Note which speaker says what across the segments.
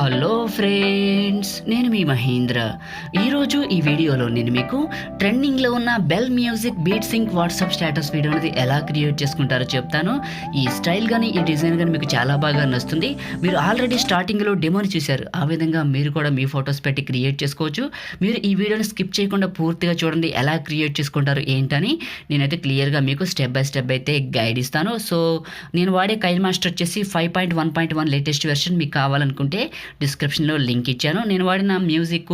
Speaker 1: Hello friends, నేను మీ మహేంద్ర. ఈరోజు ఈ వీడియోలో నేను మీకు ట్రెండింగ్లో ఉన్న bell music beat sync WhatsApp status video అనేది ఎలా క్రియేట్ చేసుకుంటారో చెప్తాను. ఈ స్టైల్ కానీ ఈ డిజైన్ కానీ మీకు చాలా బాగా నచ్చుతుంది. మీరు ఆల్రెడీ స్టార్టింగ్లో డెమోని చూశారు. ఆ విధంగా మీరు కూడా మీ ఫొటోస్ పెట్టి క్రియేట్ చేసుకోవచ్చు. మీరు ఈ వీడియోని స్కిప్ చేయకుండా పూర్తిగా చూడండి, ఎలా క్రియేట్ చేసుకుంటారు ఏంటని నేనైతే క్లియర్గా మీకు స్టెప్ బై స్టెప్ అయితే గైడ్ ఇస్తాను. సో నేను వాడే కైన్మాస్టర్ వచ్చేసి 5.1.1 లేటెస్ట్ వెర్షన్. మీకు కావాలనుకుంటే డిస్క్రిప్షన్లో లింక్ ఇచ్చాను. నేను వాడిన మ్యూజిక్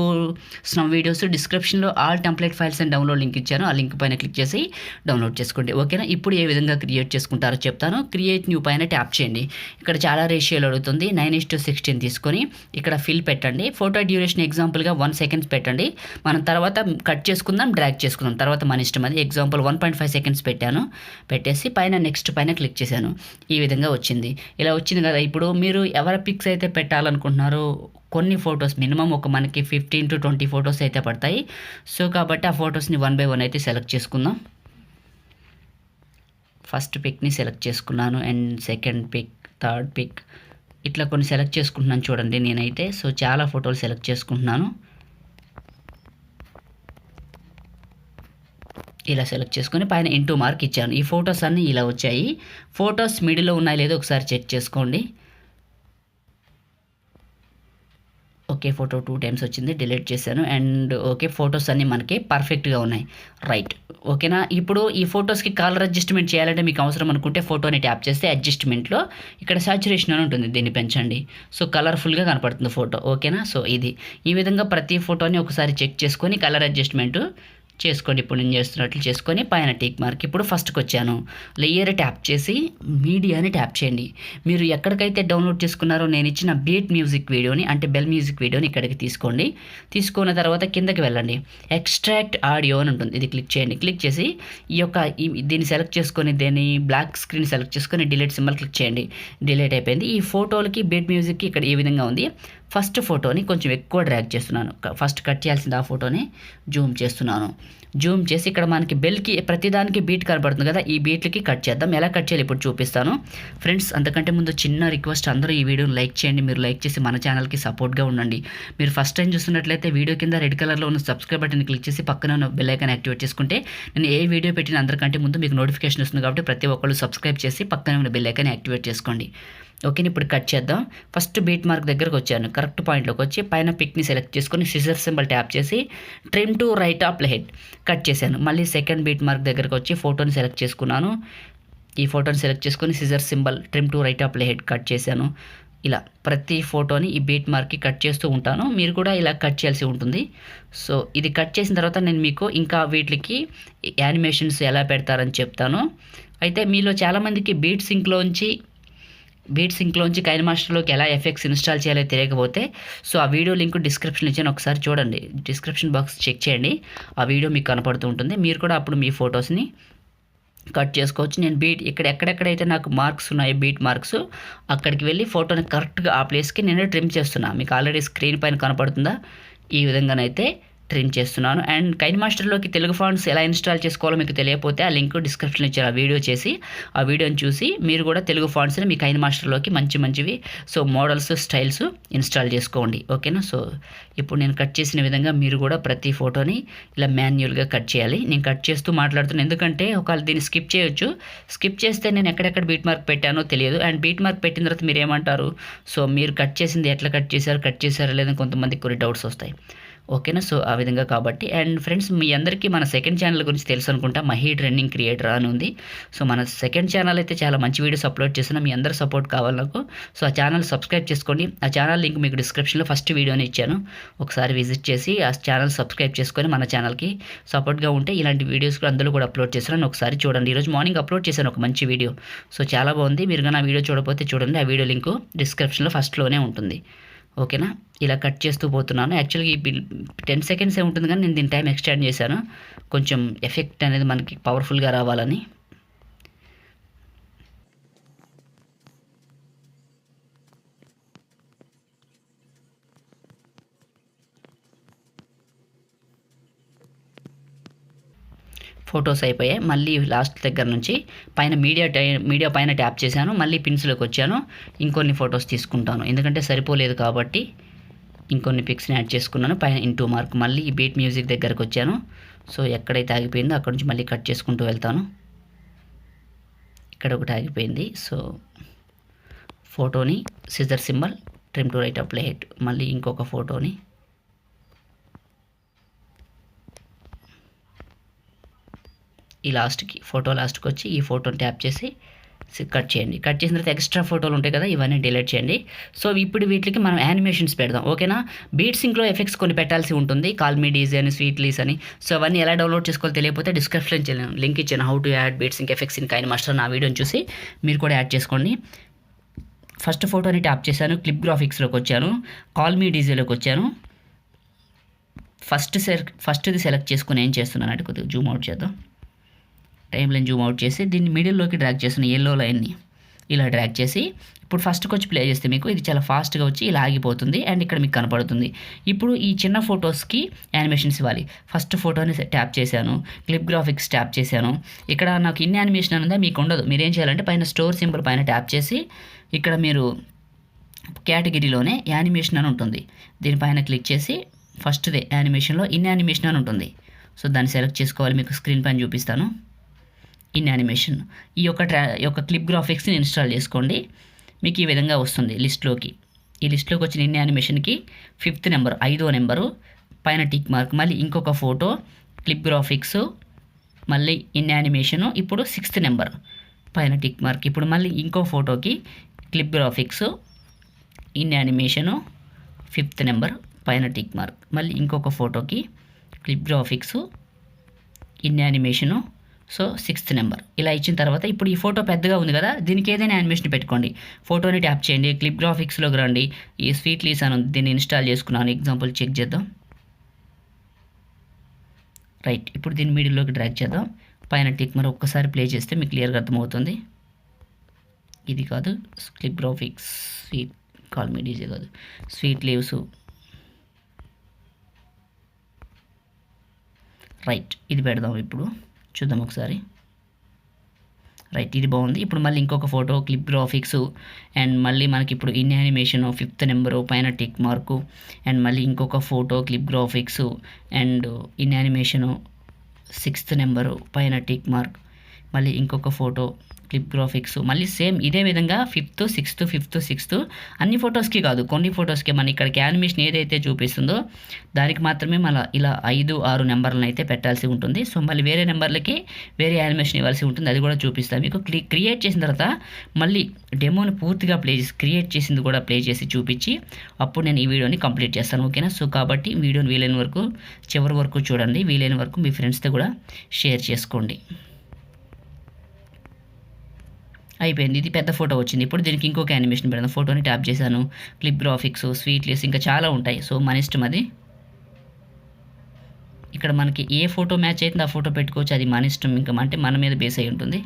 Speaker 1: స్నమ్ వీడియోస్ డిస్క్రిప్షన్లో all template files and download link ఇచ్చాను. ఆ లింక్ పైన క్లిక్ చేసి డౌన్లోడ్ చేసుకోండి. ఓకేనా? ఇప్పుడు ఏ విధంగా క్రియేట్ చేసుకుంటారో చెప్తాను. క్రియేట్ న్యూ పైన ట్యాప్ చేయండి. ఇక్కడ చాలా రేషియోలు అడుగుతుంది. 9:16 తీసుకొని ఇక్కడ ఫిల్ పెట్టండి. ఫోటో డ్యూరేషన్ ఎగ్జాంపుల్గా 1 సెకండ్స్ పెట్టండి. మనం తర్వాత కట్ చేసుకుందాం, డ్రాగ్ చేసుకుందాం, తర్వాత మన ఇష్టం. అది ఎగ్జాంపుల్ 1.5 సెకండ్స్ పెట్టాను. పెట్టేసి పైన నెక్స్ట్ పైన క్లిక్ చేశాను. ఈ విధంగా వచ్చింది. ఇలా వచ్చింది కదా. ఇప్పుడు మీరు ఎవరి పిక్స్ అయితే పెట్టాలనుకుంటున్నారో కొన్ని ఫొటోస్ మినిమం ఒక మనకి 15 to 20 ఫొటోస్ అయితే పడతాయి. సో కాబట్టి ఆ ఫొటోస్ని 1 by 1 అయితే సెలెక్ట్ చేసుకుందాం. ఫస్ట్ పిక్ని సెలెక్ట్ చేసుకున్నాను and second pic, third pic, ఇట్లా కొన్ని సెలెక్ట్ చేసుకుంటున్నాను చూడండి నేనైతే. సో చాలా ఫోటోలు సెలెక్ట్ చేసుకుంటున్నాను. ఇలా సెలెక్ట్ చేసుకొని పైన ఇంటూ మార్క్ ఇచ్చాను. ఈ ఫొటోస్ అన్నీ ఇలా వచ్చాయి. ఫొటోస్ మిడిల్లో ఉన్నాయో లేదో ఒకసారి చెక్ చేసుకోండి. ఓకే, ఫోటో 2 times వచ్చింది, డిలీట్ చేశాను. అండ్ ఓకే, ఫొటోస్ అన్నీ మనకి పర్ఫెక్ట్గా ఉన్నాయి. రైట్, ఓకేనా? ఇప్పుడు ఈ ఫొటోస్కి కలర్ అడ్జస్ట్మెంట్ చేయాలంటే మీకు అవసరం అనుకుంటే ఫోటోని ట్యాప్ చేస్తే అడ్జస్ట్మెంట్లో ఇక్కడ సాచురేషన్ అని ఉంటుంది, దీన్ని పెంచండి. సో కలర్ఫుల్గా కనపడుతుంది ఫోటో. ఓకేనా? సో ఇది ఈ విధంగా ప్రతి ఫోటోని ఒకసారి చెక్ చేసుకొని కలర్ అడ్జస్ట్మెంట్ చేసుకోండి. ఇప్పుడు నేను చేస్తున్నట్లు చేసుకొని పైన టిక్ మార్క్. ఇప్పుడు ఫస్ట్కి వచ్చాను. లేయర్ ట్యాప్ చేసి మీడియాని ట్యాప్ చేయండి. మీరు ఎక్కడికైతే డౌన్లోడ్ చేసుకున్నారో నేను ఇచ్చిన బీట్ మ్యూజిక్ వీడియోని, అంటే బెల్ మ్యూజిక్ వీడియోని ఇక్కడికి తీసుకోండి. తీసుకున్న తర్వాత కిందకి వెళ్ళండి. ఎక్స్ట్రాక్ట్ ఆడియో అని ఉంటుంది, ఇది క్లిక్ చేయండి. క్లిక్ చేసి దీన్ని సెలెక్ట్ చేసుకొని దీన్ని బ్లాక్ స్క్రీన్ సెలెక్ట్ చేసుకొని డిలీట్ సింబల్ క్లిక్ చేయండి. డిలీట్ అయిపోయింది. ఈ ఫోటోలకి బీట్ మ్యూజిక్కి ఇక్కడ ఈ విధంగా ఉంది. ఫస్ట్ ఫోటోని కొంచెం ఎక్కువ డ్రాగ్ చేస్తున్నాను. ఫస్ట్ కట్ చేయాల్సింది ఆ ఫోటోని జూమ్ చేస్తున్నాను. జూమ్ చేసి ఇక్కడ మనకి బెల్కి ప్రతిదానికి బీట్ కనబడుతుంది కదా, ఈ బీట్లకి కట్ చేద్దాం. ఎలా కట్ చేయాలి ఇప్పుడు చూపిస్తాను. ఫ్రెండ్స్, అంతకంటే ముందు చిన్న రిక్వెస్ట్, అందరూ ఈ వీడియోని లైక్ చేయండి. మీరు లైక్ చేసి మన ఛానల్కి సపోర్ట్గా ఉండండి. మీరు ఫస్ట్ టైం చూస్తున్నట్లయితే వీడియో కింద రెడ్ కలర్లో ఉన్న సబ్స్క్రైబ్ బటన్ క్లిక్ చేసి పక్కన ఉన్న బెల్ ఐకాన్ యాక్టివేట్ చేసుకుంటే నేను ఏ వీడియో పెట్టిన అందరికంటే ముందు మీకు నోటిఫికేషన్ వస్తుంది. కాబట్టి ప్రతి ఒక్కళ్ళు సబ్స్క్రైబ్ చేసి పక్కన ఉన్న బెల్ ఐకాన్ యాక్టివేట్ చేసుకోండి. ఓకేనా? ఇప్పుడు కట్ చేద్దాం. ఫస్ట్ బీట్ మార్క్ దగ్గరకు వచ్చాను. కరెక్ట్ పాయింట్లోకి వచ్చి పైన పిక్ని సెలెక్ట్ చేసుకొని సిజర్ సింబల్ ట్యాప్ చేసి trim to right of head cut చేశాను. మళ్ళీ సెకండ్ బీట్ మార్క్ దగ్గరకు వచ్చి ఫోటోని సెలెక్ట్ చేసుకున్నాను. ఈ ఫోటోని సెలెక్ట్ చేసుకొని scissor symbol trim to right of head cut చేశాను. ఇలా ప్రతి ఫోటోని ఈ బీట్ మార్క్కి కట్ చేస్తూ ఉంటాను. మీరు కూడా ఇలా కట్ చేయాల్సి ఉంటుంది. సో ఇది కట్ చేసిన తర్వాత నేను మీకు ఇంకా వీటికి యానిమేషన్స్ ఎలా పెడతారని చెప్తాను. అయితే మీలో చాలామందికి బీట్ సింక్లోంచి కైన్మాస్టర్లోకి ఎలా ఎఫెక్ట్స్ ఇన్స్టాల్ చేయాలో తెలియకపోతే సో ఆ వీడియో లింక్ డిస్క్రిప్షన్ ఇచ్చాను, ఒకసారి చూడండి. డిస్క్రిప్షన్ బాక్స్ చెక్ చేయండి, ఆ వీడియో మీకు కనపడుతూ ఉంటుంది. మీరు కూడా అప్పుడు మీ ఫొటోస్ని కట్ చేసుకోవచ్చు. నేను ఇక్కడ ఎక్కడెక్కడైతే నాకు మార్క్స్ ఉన్నాయో బీట్ మార్క్స్, అక్కడికి వెళ్ళి ఫోటోని కరెక్ట్గా ఆ ప్లేస్కి నేను ట్రిమ్ చేస్తున్నాను. మీకు ఆల్రెడీ స్క్రీన్ పైన కనపడుతుందా? ఈ విధంగానైతే ట్రిమ్ చేస్తున్నాను. అండ్ కైన్మాస్టర్లోకి తెలుగు ఫాంట్స్ ఎలా ఇన్స్టాల్ చేసుకోవాలో మీకు తెలియకపోతే ఆ లింక్ డిస్క్రిప్షన్లో ఇచ్చారు. ఆ వీడియో చేసి ఆ వీడియోని చూసి మీరు కూడా తెలుగు ఫాంట్స్ని మీ కైన్మాస్టర్లోకి మంచివి సో మోడల్స్, స్టైల్స్ ఇన్స్టాల్ చేసుకోండి. ఓకేనా? సో ఇప్పుడు నేను కట్ చేసిన విధంగా మీరు కూడా ప్రతి ఫోటోని ఇలా మాన్యువల్గా కట్ చేయాలి. నేను కట్ చేస్తూ మాట్లాడుతున్నాను, ఎందుకంటే ఒకవేళ దీన్ని స్కిప్ చేయొచ్చు. స్కిప్ చేస్తే నేను ఎక్కడెక్కడ బీట్ మార్క్ పెట్టానో తెలియదు. అండ్ బీట్ మార్క్ పెట్టిన తర్వాత మీరు ఏమంటారు, సో మీరు కట్ చేసింది ఎట్లా కట్ చేశారా లేదని కొంతమందికి కొన్ని డౌట్స్ వస్తాయి. ఓకేనా? సో ఆ విధంగా కాబట్టి. అండ్ ఫ్రెండ్స్, మీ అందరికీ మన సెకండ్ ఛానల్ గురించి తెలుసు అనుకుంటా, మహీ ట్రెండింగ్ క్రియేటర్ అని ఉంది. సో మన సెకండ్ ఛానల్ అయితే చాలా మంచి వీడియోస్ అప్లోడ్ చేస్తున్నా. మీ అందరి సపోర్ట్ కావాలి నాకు. సో ఆ ఛానల్ సబ్స్క్రైబ్ చేసుకోండి. ఆ ఛానల్ లింక్ మీకు డిస్క్రిప్షన్లో ఫస్ట్ వీడియోని ఇచ్చాను, ఒకసారి విజిట్ చేసి ఆ ఛానల్ సబ్స్క్రైబ్ చేసుకొని మన ఛానల్కి సపోర్ట్గా ఉంటే ఇలాంటి వీడియోస్ కూడా అందులో కూడా అప్లోడ్ చేస్తున్నాను. ఒకసారి చూడండి. ఈరోజు మార్నింగ్ అప్లోడ్ చేశాను ఒక మంచి వీడియో. సో చాలా బాగుంది. మీరు కానీ ఆ వీడియో చూడకపోతే చూడండి, ఆ వీడియో లింకు డిస్క్రిప్షన్లో ఫస్ట్లోనే ఉంటుంది. ఓకేనా? ఇలా కట్ చేస్తూ పోతున్నాను. యాక్చువల్గా ఈ 10 seconds ఉంటుంది, కానీ నేను దీని టైం ఎక్స్టెండ్ చేశాను కొంచెం ఎఫెక్ట్ అనేది మనకి పవర్ఫుల్గా రావాలని. ఫొటోస్ అయిపోయాయి. మళ్ళీ లాస్ట్ దగ్గర నుంచి పైన మీడియా పైన ట్యాప్ చేశాను. మళ్ళీ పిన్స్లోకి వచ్చాను. ఇంకొన్ని ఫొటోస్ తీసుకుంటాను, ఎందుకంటే సరిపోలేదు కాబట్టి ఇంకొన్ని పిక్స్ని యాడ్ చేసుకున్నాను. పైన ఇంటూ మార్క్. మళ్ళీ ఈ బీట్ మ్యూజిక్ దగ్గరకు వచ్చాను. సో ఎక్కడైతే ఆగిపోయిందో అక్కడ నుంచి మళ్ళీ కట్ చేసుకుంటూ వెళ్తాను. ఇక్కడ ఒకటి ఆగిపోయింది. సో ఫోటోని scissor symbol, trim to right, apply hit. మళ్ళీ ఇంకొక ఫోటోని ఈ ఫోటో లాస్ట్కి వచ్చి ఈ ఫోటోని ట్యాప్ చేసి కట్ చేయండి. కట్ చేసిన తర్వాత ఎక్స్ట్రా ఫోటోలు ఉంటాయి కదా, ఇవన్నీ డిలీట్ చేయండి. సో ఇప్పుడు వీటికి మనం యానిమేషన్స్ పెడదాం, ఓకేనా. బీట్ సింక్లో ఎఫెక్ట్స్ కొన్ని పెట్టాల్సి ఉంటుంది, కాల్ మీ డీజే అని, స్వీట్ లీస్ అని. సో అవన్నీ ఎలా డౌన్లోడ్ చేసుకోవాలో తెలియకపోతే డిస్క్రిప్షన్ లింక్ ఇచ్చాను, how to add beat sync effects in KineMaster. నా వీడియోని చూసి మీరు కూడా యాడ్ చేసుకోండి. ఫస్ట్ ఫోటోని ట్యాప్ చేశాను, క్లిప్ గ్రాఫిక్స్లోకి వచ్చాను, కాల్ మీ డీజేలోకి వచ్చాను. ఫస్ట్ది సెలెక్ట్ చేసుకుని ఏం చేస్తున్నాను అంటే కొద్దిగా జూమ్ అవుట్ చేద్దాం. టైం లైన్ జూమ్ అవుట్ చేసి దీన్ని మిడిల్లోకి డ్రాగ్ చేస్తున్న ఎల్లో లైన్ని ఇలా డ్రాగ్ చేసి ఇప్పుడు ఫస్ట్కి వచ్చి ప్లే చేస్తే మీకు ఇది చాలా ఫాస్ట్గా వచ్చి ఇలా ఆగిపోతుంది అండ్ ఇక్కడ మీకు కనపడుతుంది. ఇప్పుడు ఈ చిన్న ఫొటోస్కి యానిమేషన్స్ ఇవ్వాలి. ఫస్ట్ ఫోటోని ట్యాప్ చేశాను, క్లిప్ గ్రాఫిక్స్ ట్యాప్ చేశాను. ఇక్కడ నాకు ఇన్ని యానిమేషన్ ఉందా, మీకు ఉండదు. మీరు ఏం చేయాలంటే పైన స్టోర్ సింబల్ పైన ట్యాప్ చేసి ఇక్కడ మీరు కేటగిరీలోనే యానిమేషన్ అని ఉంటుంది, దీనిపైన క్లిక్ చేసి ఫస్ట్దే యానిమేషన్లో ఇన్ యానిమేషన్ అని ఉంటుంది. సో దాన్ని సెలెక్ట్ చేసుకోవాలి, మీకు స్క్రీన్ పైన చూపిస్తాను. ఇన్ యానిమేషన్ ఈ యొక్క క్లిప్ గ్రాఫిక్స్ని ఇన్స్టాల్ చేసుకోండి. మీకు ఈ విధంగా వస్తుంది లిస్ట్లోకి. ఈ లిస్ట్లోకి వచ్చిన ఇన్ యానిమేషన్కి 5th నెంబర్, 5వ నెంబరు పైన టిక్ మార్క్, మళ్ళీ ఇంకొక ఫోటో, క్లిప్ గ్రాఫిక్స్, మళ్ళీ ఇన్ యానిమేషను. ఇప్పుడు 6th నెంబర్ పైన టిక్ మార్క్. ఇప్పుడు మళ్ళీ ఇంకో ఫోటోకి clip graphics, in animation, 5th number పైన టిక్ మార్క్. మళ్ళీ ఇంకొక ఫోటోకి clip graphics, in animation, so 6th number. ఇలా ఇచ్చిన తర్వాత ఇప్పుడు ఈ ఫోటో పెద్దగా ఉంది కదా, దీనికి ఏదైనా యానిమేషన్ పెట్టుకోండి. ఫోటోని ట్యాప్ చేయండి, క్లిప్ గ్రాఫిక్స్లోకి రండి. ఈ స్వీట్ లీస్ అని దీన్ని ఇన్స్టాల్ చేసుకున్నాను, ఎగ్జాంపుల్ చెక్ చేద్దాం. రైట్, ఇప్పుడు దీన్ని మిడిల్లోకి డ్రాగ్ చేద్దాం. పైన టిక్ మరి ఒక్కసారి ప్లే చేస్తే మీకు క్లియర్గా అర్థమవుతుంది. ఇది కాదు, clip graphics, sweet call me DJ కాదు, స్వీట్ లీవ్స్. రైట్, ఇది పెడదాం. ఇప్పుడు చూద్దాం ఒకసారి. రైట్, ఇది బాగుంది. ఇప్పుడు మళ్ళీ ఇంకొక ఫోటో, క్లిప్ గ్రాఫిక్స్, అండ్ మళ్ళీ మనకి ఇప్పుడు ఇన్ యానిమేషన్ 5th నెంబరు పైన టిక్ మార్కు, అండ్ మళ్ళీ ఇంకొక photo, clip graphics, and in animation 6th number పైన టిక్ మార్క్, మళ్ళీ ఇంకొక ఫోటో, క్లిప్ గ్రాఫిక్స్, మళ్ళీ సేమ్ ఇదే విధంగా 5th, 6th అన్ని ఫొటోస్కి కాదు, కొన్ని ఫొటోస్కి మన ఇక్కడికి యానిమేషన్ ఏదైతే చూపిస్తుందో దానికి మాత్రమే మన ఇలా 5, 6 నెంబర్లను అయితే పెట్టాల్సి ఉంటుంది. సో మళ్ళీ వేరే నెంబర్లకి వేరే యానిమేషన్ ఇవ్వాల్సి ఉంటుంది, అది కూడా చూపిస్తాను మీకు. క్రియేట్ చేసిన తర్వాత మళ్ళీ డెమోని పూర్తిగా క్రియేట్ చేసింది కూడా ప్లే చేసి చూపించి అప్పుడు నేను ఈ వీడియోని కంప్లీట్ చేస్తాను, ఓకేనా. సో కాబట్టి వీడియోని వీలైన వరకు చివరి వరకు చూడండి, వీలైన వరకు మీ ఫ్రెండ్స్తో కూడా షేర్ చేసుకోండి. అయిపోయింది, ఇది పెద్ద ఫోటో వచ్చింది. ఇప్పుడు దీనికి ఇంకొక యానిమేషన్ పెడదాం. ఫోటోని ట్యాప్ చేశాను, క్లిప్ గ్రాఫిక్స్, స్వీట్ లీస్, ఇంకా చాలా ఉంటాయి. సో మన ఇష్టం అది. ఇక్కడ మనకి ఏ ఫోటో మ్యాచ్ అయితే ఆ ఫోటో పెట్టుకోవచ్చు, అది మన ఇష్టం, ఇంకా అంటే మన మీద బేస్ అయి ఉంటుంది.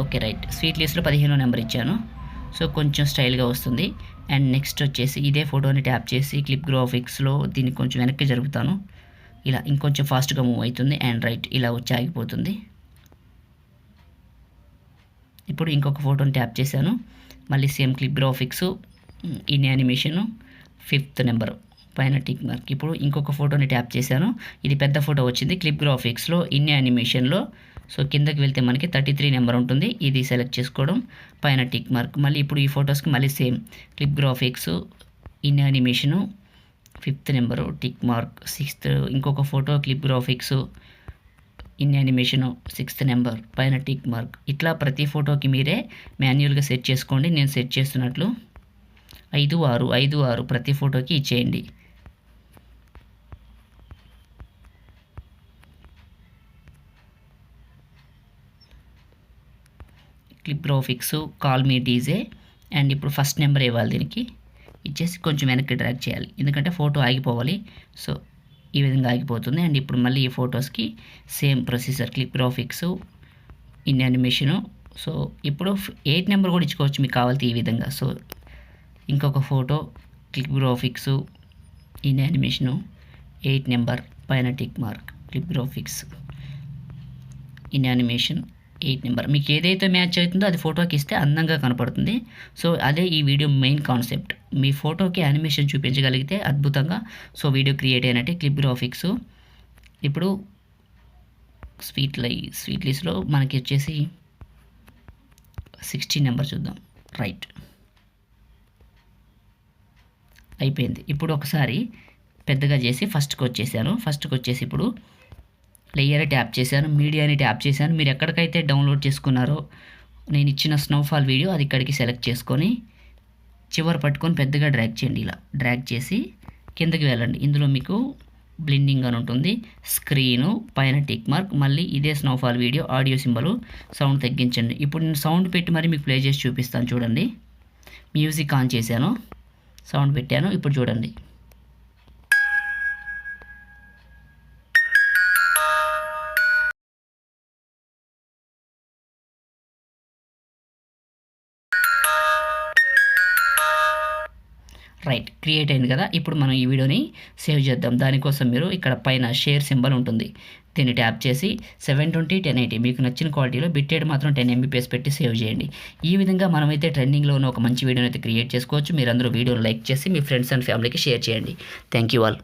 Speaker 1: ఓకే రైట్, స్వీట్ లీస్లో 15వ నెంబర్ ఇచ్చాను. సో కొంచెం స్టైల్గా వస్తుంది. అండ్ నెక్స్ట్ వచ్చేసి ఇదే ఫోటోని ట్యాప్ చేసి క్లిప్ గ్రాఫిక్స్లో దీన్ని కొంచెం వెనక్కి జరుపుతాను, ఇలా ఇంకొంచెం ఫాస్ట్గా మూవ్ అవుతుంది. అండ్ రైట్, ఇలా వచ్చి ఆగిపోతుంది. ఇప్పుడు ఇంకొక ఫోటోని ట్యాప్ చేశాను, మళ్ళీ same clip graphics, in animation, 5th number పైన టిక్ మార్క్. ఇప్పుడు ఇంకొక ఫోటోని ట్యాప్ చేశాను, ఇది పెద్ద ఫోటో వచ్చింది, క్లిప్ గ్రాఫిక్స్లో, ఇన్ యానిమేషన్లో. సో కిందకి వెళ్తే మనకి 33 నెంబర్ ఉంటుంది, ఇది సెలెక్ట్ చేసుకోవడం, పైన టిక్ మార్క్. మళ్ళీ ఇప్పుడు ఈ ఫొటోస్కి మళ్ళీ same clip graphics, in animation, 5th number tick mark, 6th ఇంకొక photo, clip graphics, in animation, 6th number పైన టిక్ మార్క్. ఇట్లా ప్రతి ఫోటోకి మీరే మాన్యువల్గా సెట్ చేసుకోండి, నేను సెట్ చేస్తున్నట్లు 5, 6, 5, 6 ప్రతి ఫోటోకి ఇచ్చేయండి. Clip graphics, call me DJ, and ఇప్పుడు ఫస్ట్ నెంబర్ ఇవ్వాలి, దీనికి ఇచ్చేసి కొంచెం వెనక్కి డ్రాగ్ చేయాలి, ఎందుకంటే ఫోటో ఆగిపోవాలి. సో ఈ విధంగా ఆగిపోతుంది. అండ్ ఇప్పుడు మళ్ళీ ఈ ఫొటోస్కి same procedure, clip graphics, in animation. So ఇప్పుడు 8 నెంబర్ కూడా ఇచ్చుకోవచ్చు మీకు కావాల్సి ఈ విధంగా. సో ఇంకొక photo, clip graphics, in animation, 8 number పైన tick mark, clip graphics, in animation 8 number. మీకు ఏదైతే మ్యాచ్ అవుతుందో అది ఫోటోకి ఇస్తే అందంగా కనపడుతుంది. సో అదే ఈ వీడియో మెయిన్ కాన్సెప్ట్. మీ ఫోటోకి యానిమేషన్ చూపించగలిగితే అద్భుతంగా సో వీడియో క్రియేట్ అయినట్టే. క్లిప్ గ్రాఫిక్స్ ఇప్పుడు స్వీట్ లిస్ట్లో మనకి వచ్చేసి 16 నెంబర్ చూద్దాం. రైట్, అయిపోయింది. ఇప్పుడు ఒకసారి పెద్దగా చేసి ఫస్ట్కి వచ్చేసి ఇప్పుడు లేయర్ ట్యాప్ చేశాను, మీడియాని ట్యాప్ చేశాను. మీరు ఎక్కడికైతే డౌన్లోడ్ చేసుకున్నారో నేను ఇచ్చిన స్నోఫాల్ వీడియో అది ఇక్కడికి సెలెక్ట్ చేసుకొని చివరి పట్టుకొని పెద్దగా డ్రాగ్ చేయండి. ఇలా డ్రాగ్ చేసి కిందకి వెళ్ళండి. ఇందులో మీకు బ్లెండింగ్ అని ఉంటుంది, స్క్రీను, పైన టిక్ మార్క్, మళ్ళీ ఇదే snowfall video, audio symbol, sound తగ్గించండి. ఇప్పుడు నేను సౌండ్ పెట్టి మరి మీకు ప్లే చేసి చూపిస్తాను చూడండి. మ్యూజిక్ ఆన్ చేశాను, సౌండ్ పెట్టాను, ఇప్పుడు చూడండి. రైట్, క్రియేట్ అయింది కదా. ఇప్పుడు మనం ఈ వీడియోని సేవ్ చేద్దాం. దానికోసం మీరు ఇక్కడ పైన షేర్ సింబల్ ఉంటుంది, దీన్ని ట్యాప్ చేసి 720 1080 మీకు నచ్చిన క్వాలిటీలో బిట్టెడ్ మాత్రం 10 MBPS పెట్టి సేవ్ చేయండి. ఈ విధంగా మనమైతే ట్రెండింగ్లో ఉన్న ఒక మంచి వీడియోని అయితే క్రియేట్ చేసుకోవచ్చు. మీరందరూ వీడియోని లైక్ చేసి మీ ఫ్రెండ్స్ అండ్ ఫ్యామిలీకి షేర్ చేయండి. Thank you all.